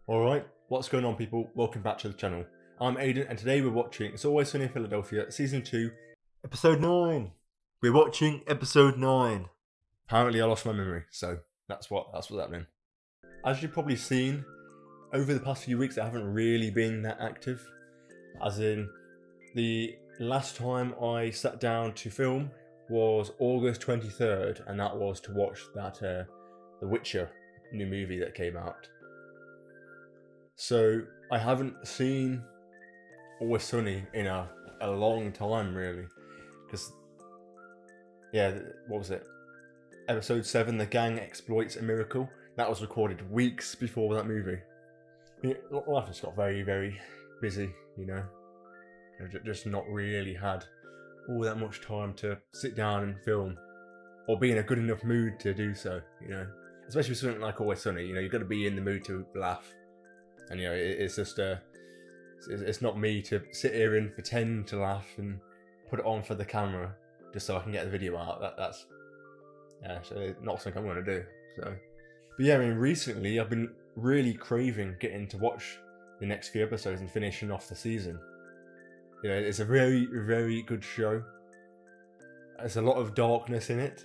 Alright, what's going on people? Welcome back to the channel. I'm Aiden and today we're watching It's Always Sunny in Philadelphia, Season 2, Episode 9. We're watching Episode 9. Apparently I lost my memory, so that's what's happening. As you've probably seen, over the past few weeks I haven't really been that active. As in, the last time I sat down to film was August 23rd, and that was to watch that The Witcher new movie that came out. So I haven't seen Always Sunny in a long time, really, because what was it? Episode 7, The Gang Exploits a Miracle. That was recorded weeks before that movie. Life just got very, very busy, I've just not really had all that much time to sit down and film, or be in a good enough mood to do so, Especially with something like Always Sunny, you've got to be in the mood to laugh. And it's just it's not me to sit here and pretend to laugh and put it on for the camera just so I can get the video out. That's so not something I'm going to do. So, but yeah, recently I've been really craving getting to watch the next few episodes and finishing off the season. It's a very, very good show. There's a lot of darkness in it,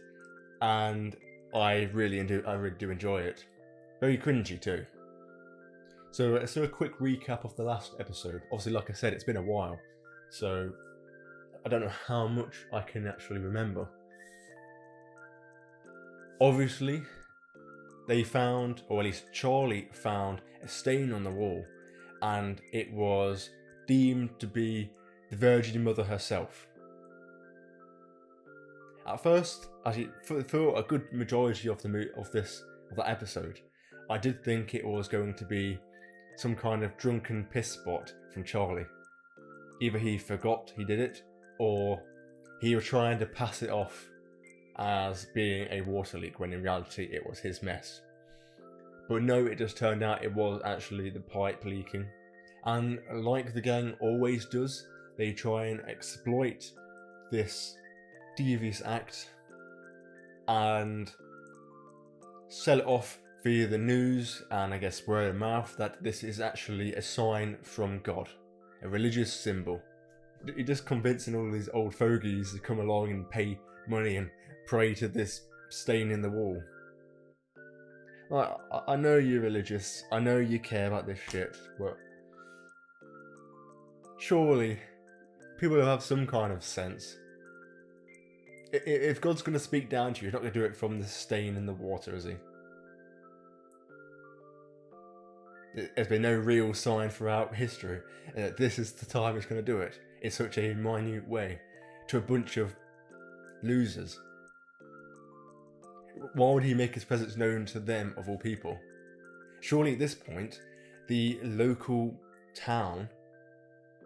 and I really do enjoy it. Very cringy too. So let's do a quick recap of the last episode. Obviously, like I said, it's been a while, so I don't know how much I can actually remember. Obviously, they found, or at least Charlie found, a stain on the wall, and it was deemed to be the Virgin Mother herself. At first, actually, for a good majority of that episode, I did think it was going to be some kind of drunken piss spot from Charlie. Either he forgot he did it, or he was trying to pass it off as being a water leak when in reality it was his mess. But no, it just turned out it was actually the pipe leaking. And like the gang always does, they try and exploit this devious act and sell it off via the news and I guess word of mouth that this is actually a sign from God, a religious symbol. You're just convincing all these old fogies to come along and pay money and pray to this stain in the wall. I know you're religious, I know you care about this shit, but surely people will have some kind of sense. If God's going to speak down to you, he's not going to do it from the stain in the water, is he? There's been no real sign throughout history that this is the time he's going to do it in such a minute way to a bunch of losers. Why would he make his presence known to them of all people? Surely at this point, the local town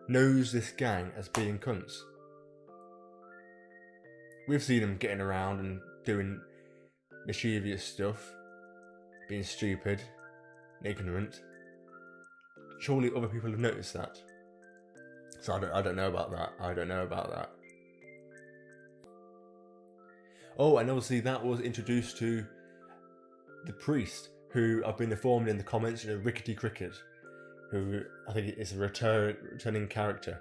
knows this gang as being cunts. We've seen them getting around and doing mischievous stuff, being stupid, ignorant. Surely other people have noticed that. So I don't know about that. Oh, and obviously that was introduced to the priest, who I've been informed in the comments, Rickety Cricket, who I think is a returning character.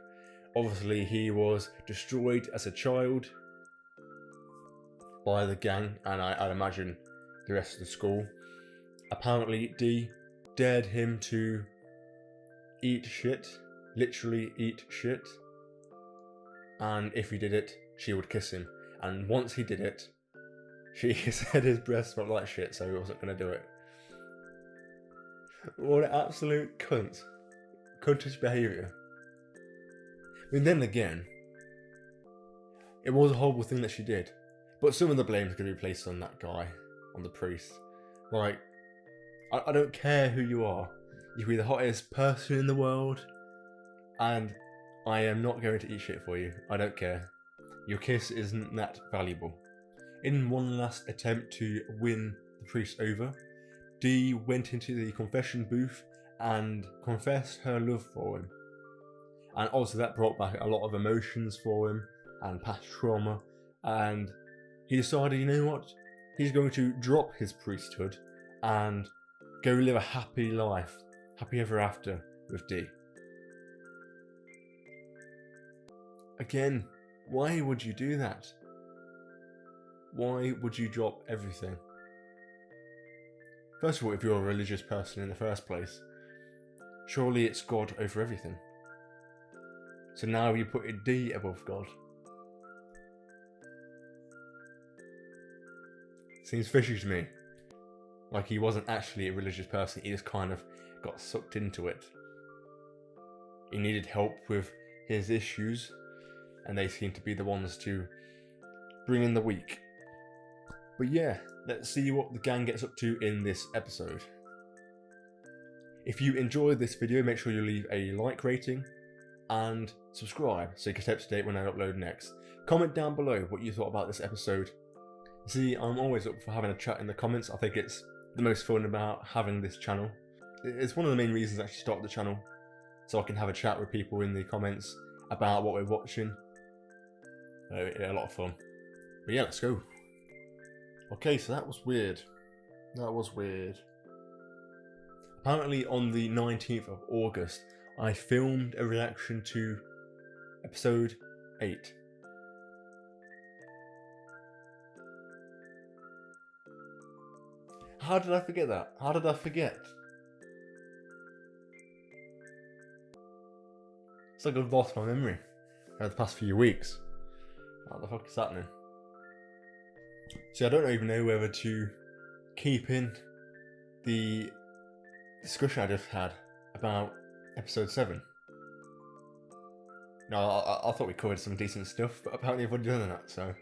Obviously he was destroyed as a child by the gang, and I'd imagine the rest of the school. Apparently Dee dared him to eat shit, literally eat shit, and if he did it, she would kiss him. And once he did it, she said his breath smelled like shit, so he wasn't going to do it. What an absolute cuntish behaviour. I mean, then again, it was a horrible thing that she did, but some of the blame is going to be placed on that guy, on the priest. Like, I don't care who you are. You can be the hottest person in the world, and I am not going to eat shit for you. I don't care. Your kiss isn't that valuable. In one last attempt to win the priest over, Dee went into the confession booth and confessed her love for him. And also that brought back a lot of emotions for him and past trauma, and he decided, you know what, he's going to drop his priesthood and go live a happy life Happy ever after with D. Again, why would you do that? Why would you drop everything? First of all, if you're a religious person in the first place, surely it's God over everything. So now you put D above God. Seems fishy to me. Like he wasn't actually a religious person, he just kind of got sucked into it. He needed help with his issues, and they seem to be the ones to bring in the weak. But yeah, let's see what the gang gets up to in this episode. If you enjoyed this video, make sure you leave a like rating and subscribe so you can stay up to date when I upload next. Comment down below what you thought about this episode. See, I'm always up for having a chat in the comments. I think it's the most fun about having this channel. It's one of the main reasons I actually started the channel, so I can have a chat with people in the comments about what we're watching. A lot of fun. But yeah, let's go. Okay, so that was weird. That was weird. Apparently on the 19th of August, I filmed a reaction to episode 8. How did I forget that? How did I forget? It's like I've lost my memory over the past few weeks. What the fuck is happening? See, I don't even know whether to keep in the discussion I just had about episode 7. No, I thought we covered some decent stuff, but apparently I've already done that, so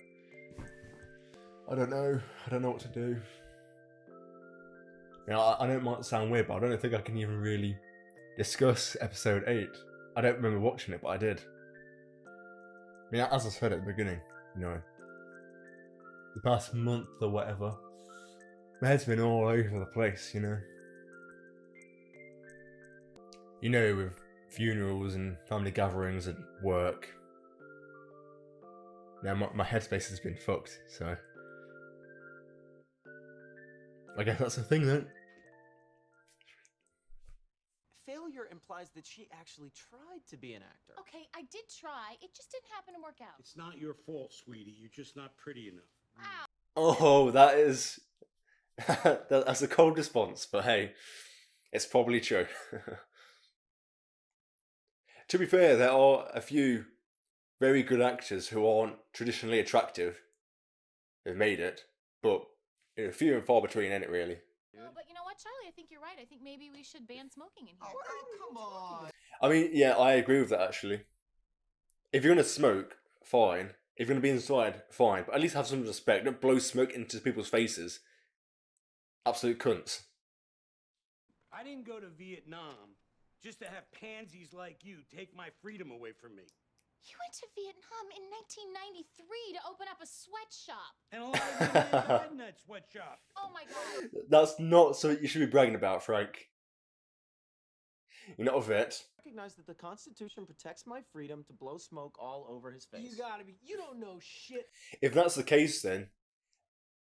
I don't know. I don't know what to do. You know, I know it might sound weird, but I don't think I can even really discuss episode 8. I don't remember watching it, but I did. I mean, as I said at the beginning, you know, the past month or whatever, my head's been all over the place, you know. You know, with funerals and family gatherings and work. Now my headspace has been fucked, so I guess that's the thing then. Failure implies that she actually tried to be an actor. Okay, I did try. It just didn't happen to work out. It's not your fault, sweetie. You're just not pretty enough. Ow. Oh, that is... that's a cold response, but hey, it's probably true. To be fair, there are a few very good actors who aren't traditionally attractive who've made it, but you know, few and far between, ain't it really? Oh, but you know what, Charlie? I think you're right. I think maybe we should ban smoking in here. Oh, come on. I mean, yeah, I agree with that actually. If you're gonna smoke, fine. If you're gonna be inside, fine. But at least have some respect. Don't blow smoke into people's faces. Absolute cunts. I didn't go to Vietnam just to have pansies like you take my freedom away from me. You went to Vietnam in 1993 to open up a sweatshop. And a lot of you died in that sweatshop. Oh my God. That's not something you should be bragging about, Frank. You're not a vet. Recognize that the Constitution protects my freedom to blow smoke all over his face. You gotta be. You don't know shit. If that's the case, then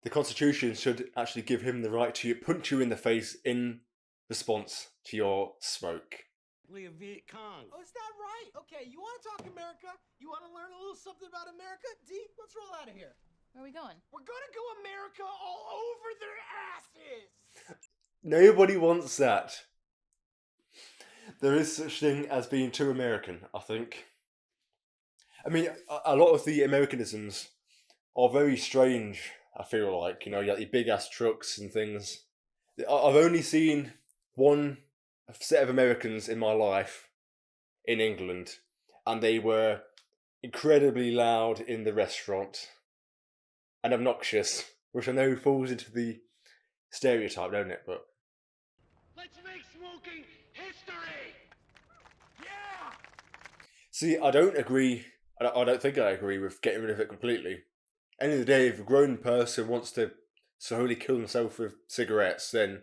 the Constitution should actually give him the right to punch you in the face in response to your smoke. Of Viet Cong. Oh, is that right? Okay, you want to talk America? You want to learn a little something about America? D, let's roll out of here. Where are we going? We're gonna go America all over their asses. Nobody wants that. There is such thing as being too American, I think. I mean, a lot of the Americanisms are very strange, I feel like. You know, you got the big ass trucks and things. I've only seen one set of Americans in my life in England, and they were incredibly loud in the restaurant and obnoxious, which I know falls into the stereotype, don't it? But Let's make smoking history. Yeah. see, I don't agree. I don't think I agree with getting rid of it completely. End of the day, if a grown person wants to slowly kill themselves with cigarettes, then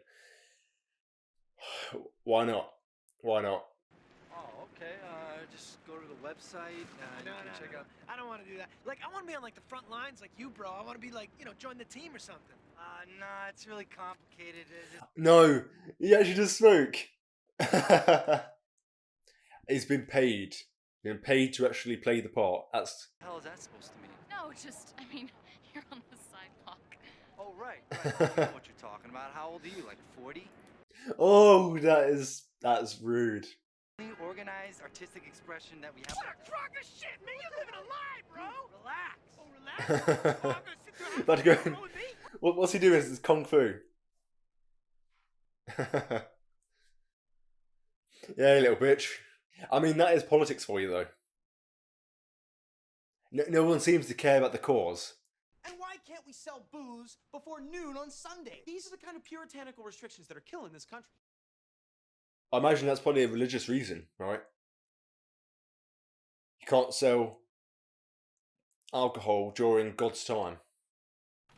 why not? Why not? Oh, okay. Just go to the website. No, check out. I don't want to do that. Like, I want to be on like the front lines, like you, bro. I want to be like, you know, join the team or something. Nah, it's really complicated. No, he actually does smoke. He's been paid. Been paid to actually play the part. That's What the hell is that supposed to mean? No, just, I mean, you're on the sidewalk. Oh, right. You know what you're talking about. How old are you? Like 40? oh, that's rude. Only organized artistic expression that we have. What a crock of shit, man! You're living a lie, bro. Relax. Oh, relax. Oh, I'm gonna sit there and About to go. bro with me. What's he doing? It's kung fu. Yeah, little bitch. I mean, that is politics for you, though. No one seems to care about the cause. And why can't we sell booze before noon on Sunday? These are the kind of puritanical restrictions that are killing this country. I imagine that's probably a religious reason, right? You can't sell alcohol during God's time.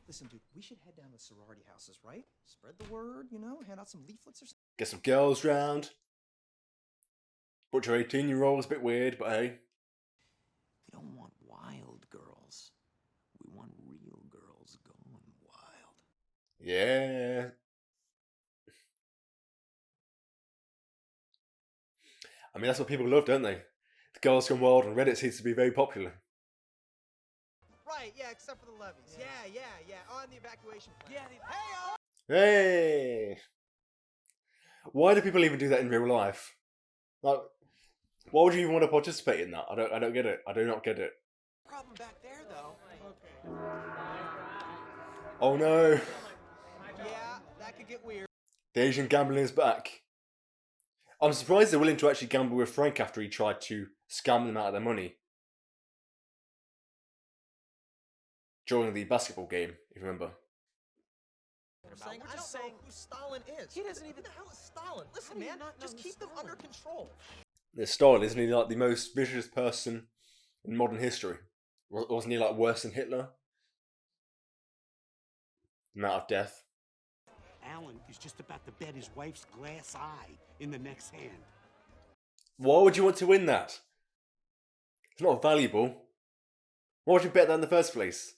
Listen, dude, we should head down to sorority houses, right? Spread the word, you know, hand out some leaflets or something. Get some girls round. Bunch of 18-year-olds, a bit weird, but hey. We don't want wild girls. We want real girls going wild. Yeah. I mean, that's what people love, don't they? The Girls Gone Wild on Reddit seems to be very popular. Right, yeah, except for the levies. Yeah. On the evacuation plan. Yeah, hey, Hey! Why do people even do that in real life? Like, why would you even want to participate in that? I don't get it. I do not get it. problem back there, though. Oh no! Yeah, that could get weird. The Asian gambling is back. I'm surprised they're willing to actually gamble with Frank after he tried to scam them out of their money. During the basketball game, if you remember. I don't know who Stalin is. He doesn't even. Who the hell is Stalin? Listen, man, just keep them under control. There's Stalin, isn't he like the most vicious person in modern history? Wasn't he like worse than Hitler? The amount of death. Alan is just about to bet his wife's glass eye in the next hand. Why would you want to win that? It's not valuable. Why would you bet that in the first place?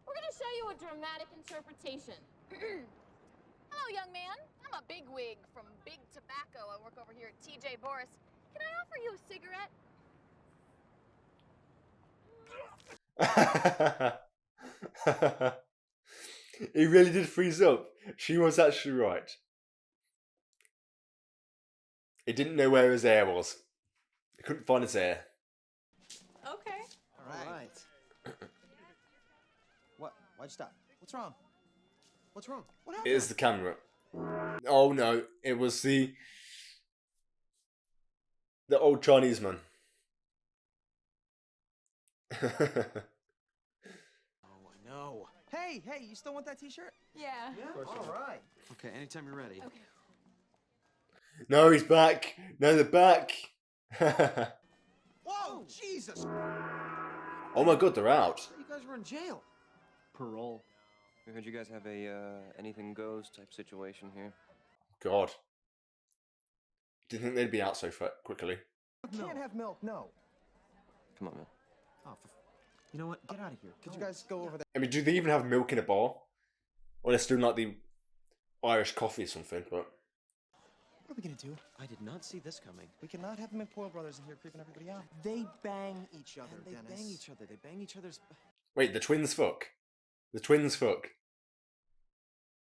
We're gonna show you a dramatic interpretation. Hello, young man. I'm a bigwig from Big Tobacco. I work over here at TJ Boris. Can I offer you a cigarette? He really did freeze up. She was actually right. He didn't know where his hair was. He couldn't find his hair. Okay. All right. What? Why'd you stop? What's wrong? What's wrong? What It happened? is the camera. Oh no, it was the old Chinese man. Oh, I know. Hey, you still want that T-shirt? Yeah. All right. Okay, anytime you're ready. Okay. No, he's back. No, they're back. Whoa, Jesus! Oh my god, they're out. You guys were in jail. Parole. We heard you guys have a anything goes type situation here. God. Didn't think they'd be out so quickly. Can't have milk, no. Come on, man. Oh, you know what? Get out of here. Could you guys go over there? I mean, do they even have milk in a bar? Or they're still like the Irish coffee or something, but... What are we gonna do? I did not see this coming. We cannot have the McPoyle brothers in here creeping everybody out. They bang each other, Dennis. They bang each other. They bang each other's... Wait, the twins fuck? The twins fuck?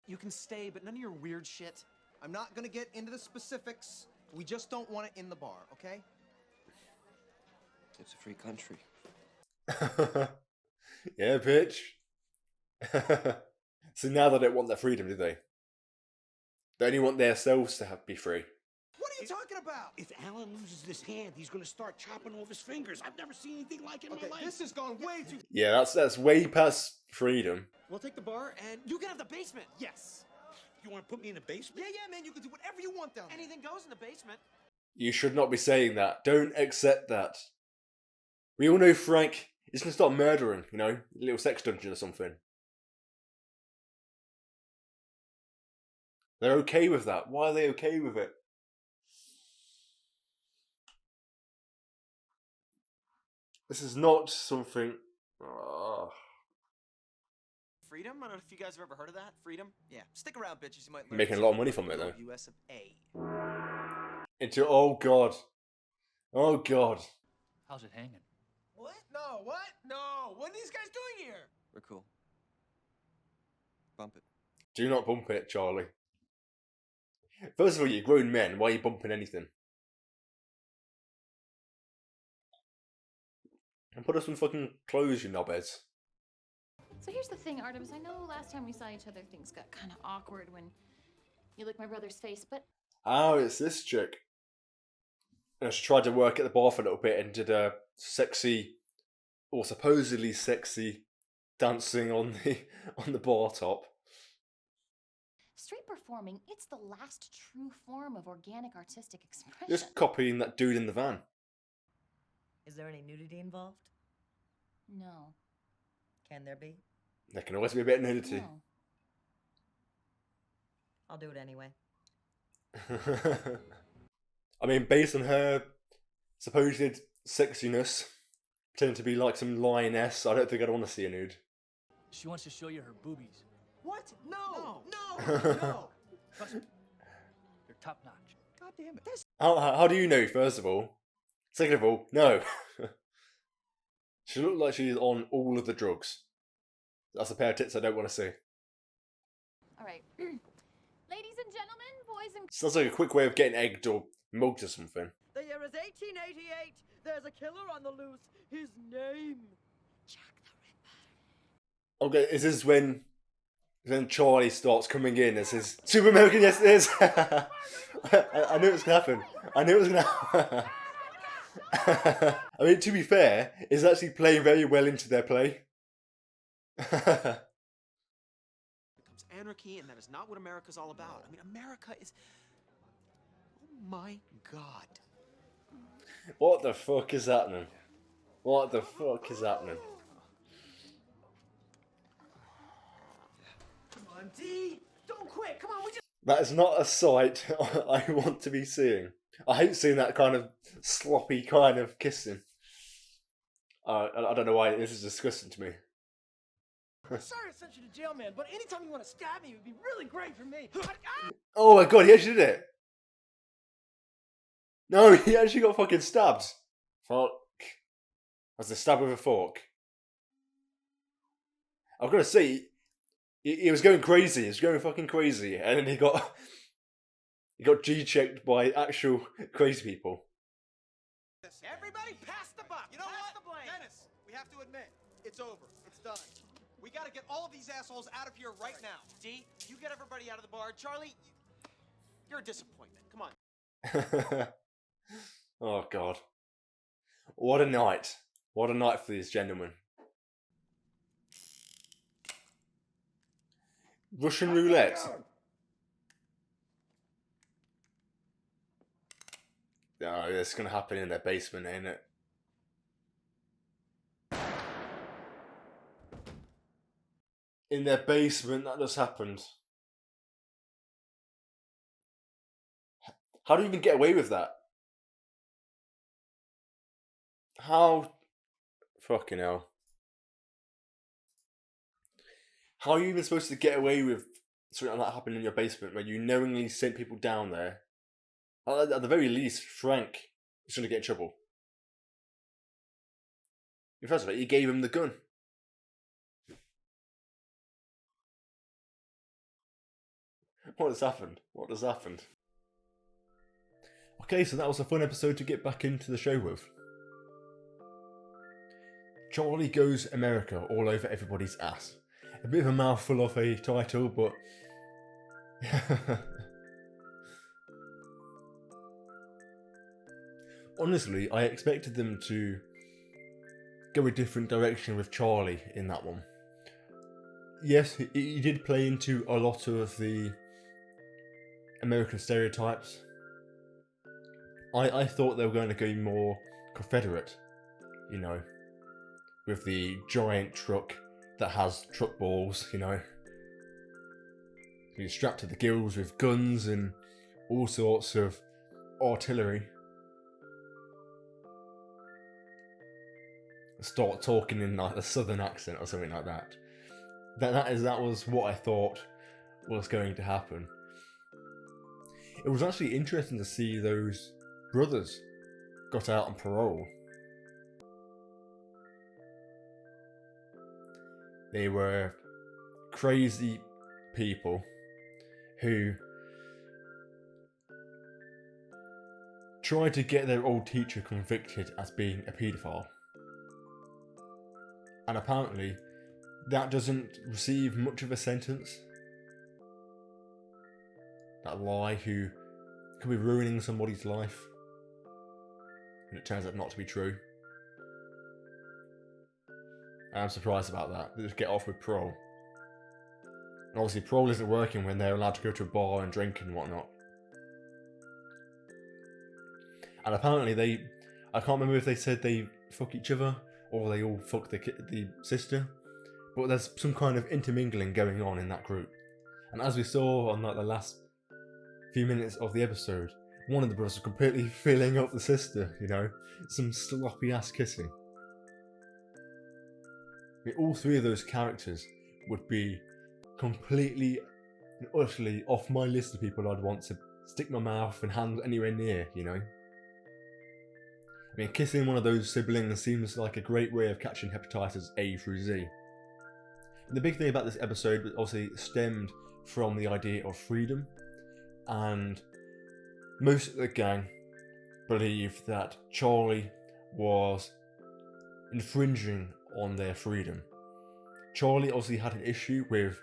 You can stay, but none of your weird shit. I'm not gonna get into the specifics. We just don't want it in the bar, okay? It's a free country. Yeah, bitch. So now they don't want their freedom, do they? They only want themselves to be free. What are you talking about? If Alan loses this hand, he's gonna start chopping off his fingers. I've never seen anything like it in my life. This has gone way too... Yeah, that's way past freedom. We'll take the bar, and you can have the basement. Yes. You want to put me in the basement? Yeah, man, you can do whatever you want down there. Anything goes in the basement. You should not be saying that. Don't accept that. We all know Frank is going to start murdering, you know, a little sex dungeon or something. They're okay with that. Why are they okay with it? This is not something... Freedom? I don't know if you guys have ever heard of that. Freedom? Yeah. Stick around, bitches. You might learn. Making a lot of money from it, though. US of A. into oh god. Oh god. How's it hanging? What? No, what? No. What are these guys doing here? We're cool. Bump it. Do not bump it, Charlie. First of all, you're grown men. Why are you bumping anything? And put us some fucking clothes, you knobheads. So here's the thing, Artemis. I know last time we saw each other, things got kind of awkward when you licked my brother's face, but... Oh, it's this chick. And she tried to work at the bar for a little bit and did a sexy, or supposedly sexy, dancing on the bar top. Street performing, it's the last true form of organic artistic expression. Just copying that dude in the van. Is there any nudity involved? No. Can there be? There can always be a bit of nudity. No. I'll do it anyway. I mean, based on her supposed sexiness, pretending to be like some lioness, I don't think I'd want to see a nude. She wants to show you her boobies. What? No! No! Trust me. They're top notch. God damn it. That's How do you know, first of all? Second of all, no. She looked like she's on all of the drugs. That's a pair of tits I don't want to see. All right. Ladies and gentlemen, boys and... Sounds like a quick way of getting egged or mugged or something. The year is 1888. There's a killer on the loose. His name. Jack the Ripper. Okay, is this when Charlie starts coming in and says, Super American, yes it is! I knew it was going to happen. I knew it was going to happen. I mean, to be fair, it's actually playing very well into their play. becomes anarchy, and that is not what America's all about. I mean, America is... Oh my God. What the fuck is happening? What the fuck is happening? Come on, D! Don't quit! Come on, we just... That is not a sight I want to be seeing. I hate seeing that kind of sloppy kind of kissing. I don't know why this is disgusting to me. Sorry I sent you to jail, man, but anytime you want to stab me, it would be really great for me. Oh my god, he actually did it! No, he actually got fucking stabbed. Fuck. That's a stab with a fork. I've got to say, he was going crazy. He was going fucking crazy, and then he got G-checked by actual crazy people. Everybody pass the buck. You know Pass what? the blame. Dennis, we have to admit, it's over. It's done. We gotta get all of these assholes out of here right now. D, you get everybody out of the bar. Charlie, you're a disappointment. Come on. Oh god. What a night. What a night for these gentlemen. Russian roulette. Oh, it's gonna happen in their basement, ain't it? In their basement, that just happened. How do you even get away with that? How? Fucking hell. How are you even supposed to get away with something like that happening in your basement when you knowingly sent people down there? At the very least, Frank is going to get in trouble. First of all, he gave him the gun. What has happened? What has happened? Okay, so that was a fun episode to get back into the show with. Charlie Goes America all over everybody's ass. A bit of a mouthful of a title, but... Honestly, I expected them to go a different direction with Charlie in that one. Yes, he did play into a lot of the American stereotypes. I thought they were going to go more Confederate, you know, with the giant truck that has truck balls, you know. He's strapped to the gills with guns and all sorts of artillery. Start talking in like a southern accent or something like that. That was what I thought was going to happen. it was actually interesting to see those brothers got out on parole. They were crazy people who tried to get their old teacher convicted as being a paedophile. And apparently, that doesn't receive much of a sentence. That lie who could be ruining somebody's life. And it turns out not to be true. I'm surprised about that. They just get off with parole. And obviously parole isn't working when they're allowed to go to a bar and drink and whatnot. And apparently I can't remember if they said they fuck each other or they all fuck the sister, but there's some kind of intermingling going on in that group. And as we saw on like the last few minutes of the episode, one of the brothers was completely filling up the sister, you know, some sloppy ass kissing. I mean, all three of those characters would be completely and utterly off my list of people I'd want to stick my mouth and hand anywhere near, you know. I mean, kissing one of those siblings seems like a great way of catching hepatitis A through Z. And the big thing about this episode obviously stemmed from the idea of freedom, and most of the gang believed that Charlie was infringing on their freedom. Charlie obviously had an issue with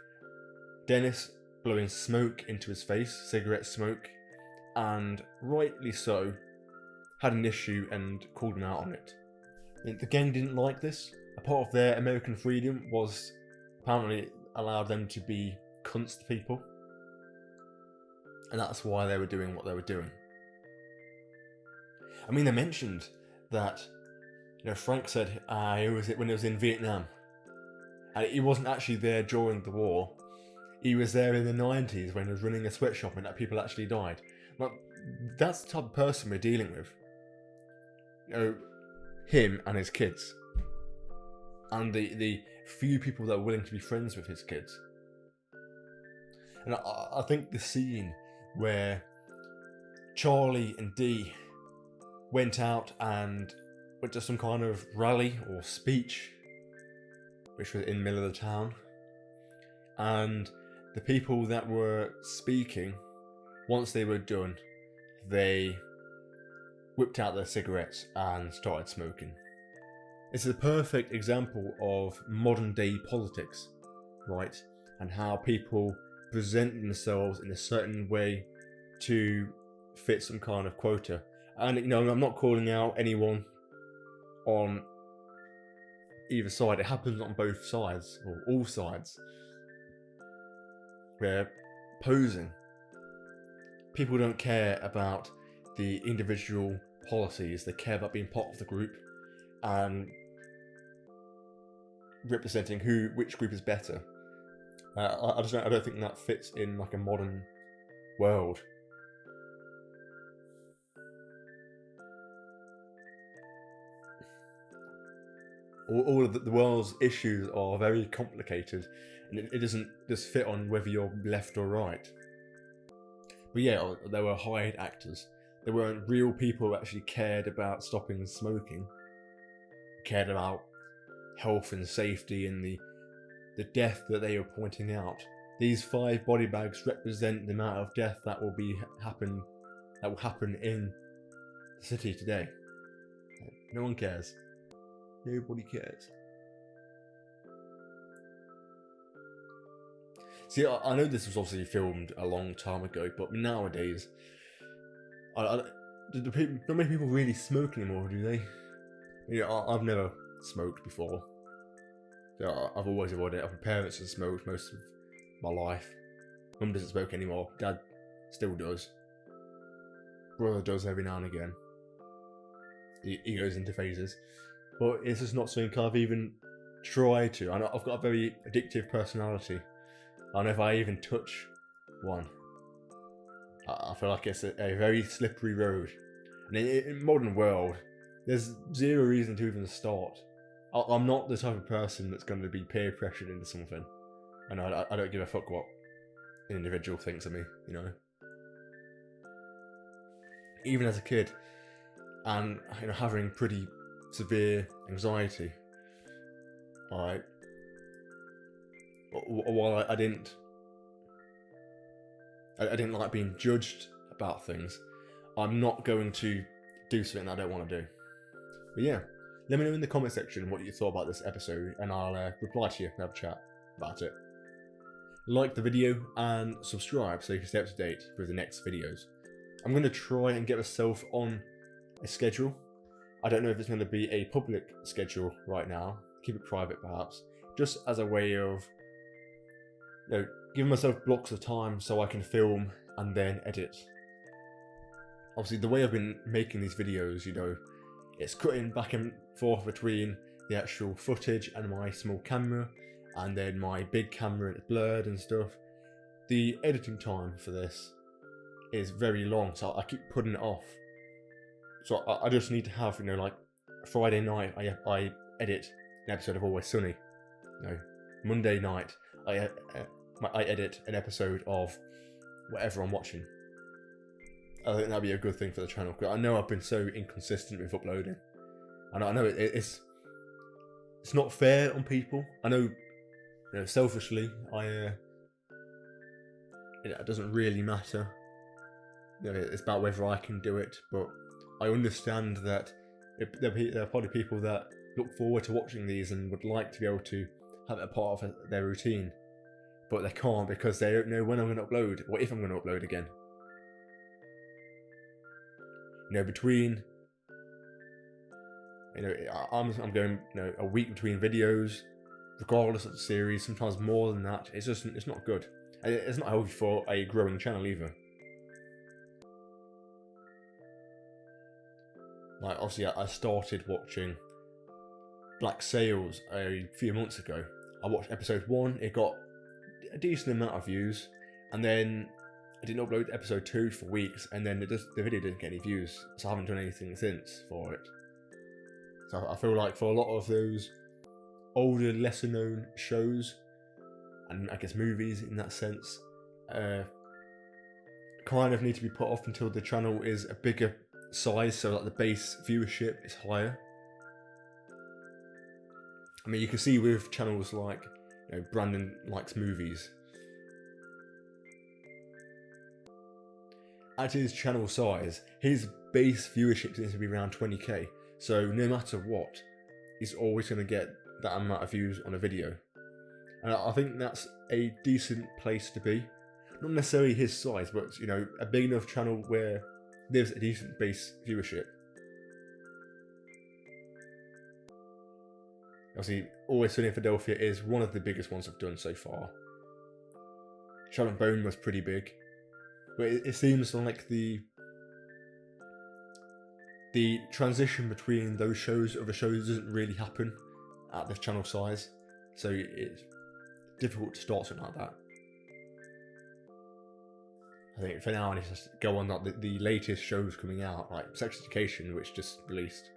Dennis blowing smoke into his face, cigarette smoke, and rightly so, had an issue and called him out on it. The gang didn't like this. A part of their American freedom was apparently allowed them to be cunts to people, and that's why they were doing what they were doing. I mean, they mentioned that, you know, Frank said it was when it was in Vietnam, and he wasn't actually there during the war. He was there in the 90s when he was running a sweatshop and that people actually died. Like, that's the type of person we're dealing with. You know, him and his kids, and the few people that are willing to be friends with his kids. And I think the scene where Charlie and Dee went out and went to some kind of rally or speech, which was in the middle of the town, and the people that were speaking, once they were done, they whipped out their cigarettes and started smoking. It's a perfect example of modern day politics, right? And how people present themselves in a certain way to fit some kind of quota. And, you know, I'm not calling out anyone on either side. It happens on both sides, or all sides. Where posing, people don't care about the individual policies, they care about being part of the group and representing which group is better. I don't think that fits in like a modern world. All of the world's issues are very complicated, and it doesn't just fit on whether you're left or right. But yeah, there were hired actors. There weren't real people who actually cared about stopping smoking, cared about health and safety and the death that they were pointing out. These 5 body bags represent the amount of death that will happen in the city today. No one cares. Nobody cares. See, I know this was obviously filmed a long time ago, but nowadays, not many people really smoke anymore, do they? You know, I've never smoked before. So I've always avoided it. My parents have smoked most of my life. Mum doesn't smoke anymore. Dad still does. Brother does every now and again. He goes into phases. But it's just not something I've even tried to. I know I've got a very addictive personality. And if I even touch one, I feel like it's a very slippery road. And in modern world, there's zero reason to even start. I'm not the type of person that's going to be peer pressured into something. And I don't give a fuck what an individual thinks of me, you know. even as a kid, and having pretty severe anxiety. Alright. While I didn't like being judged about things, I'm not going to do something I don't want to do. But yeah, let me know in the comment section what you thought about this episode, and I'll reply to you and have a chat about it. Like the video and subscribe so you can stay up to date with the next videos. I'm going to try and get myself on a schedule. I don't know if it's going to be a public schedule right now. Keep it private perhaps. Just as a way of giving myself blocks of time so I can film and then edit. Obviously the way I've been making these videos, it's cutting back and forth between the actual footage and my small camera, and then my big camera and it's blurred and stuff. The editing time for this is very long, so I keep putting it off. So I just need to have, like Friday night I edit an episode of Always Sunny. Monday night I edit an episode of whatever I'm watching. I think that'd be a good thing for the channel, because I know I've been so inconsistent with uploading, and I know it's not fair on people. I know, selfishly, it doesn't really matter. It's about whether I can do it, but I understand that there are probably people that look forward to watching these and would like to be able to have it a part of their routine, but they can't because they don't know when I'm going to upload, or if I'm going to upload again. Between, I'm going, a week between videos, regardless of the series, sometimes more than that. It's not good. And it's not healthy for a growing channel either. Like, obviously, I started watching Black Sails a few months ago. I watched episode 1, it got a decent amount of views, and then I didn't upload episode 2 for weeks, and then the video didn't get any views, so I haven't done anything since for it. So I feel like for a lot of those older, lesser known shows, and I guess movies in that sense, kind of need to be put off until the channel is a bigger size, so that the base viewership is higher. I mean, you can see with channels like, Brandon Likes Movies. At his channel size, his base viewership seems to be around 20k, so no matter what, he's always going to get that amount of views on a video. And I think that's a decent place to be. Not necessarily his size, but, a big enough channel where there's a decent base viewership. Obviously, Always Sunny in Philadelphia is one of the biggest ones I've done so far. Shadow and Bone was pretty big. But it seems like the transition between those shows, other shows, doesn't really happen at this channel size, so it's difficult to start something like that. I think for now I need to go on the latest shows coming out, like Sex Education, which just released.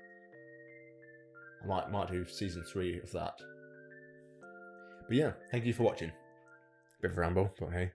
I might do season 3 of that. But yeah, thank you for watching. Bit of a ramble, but hey.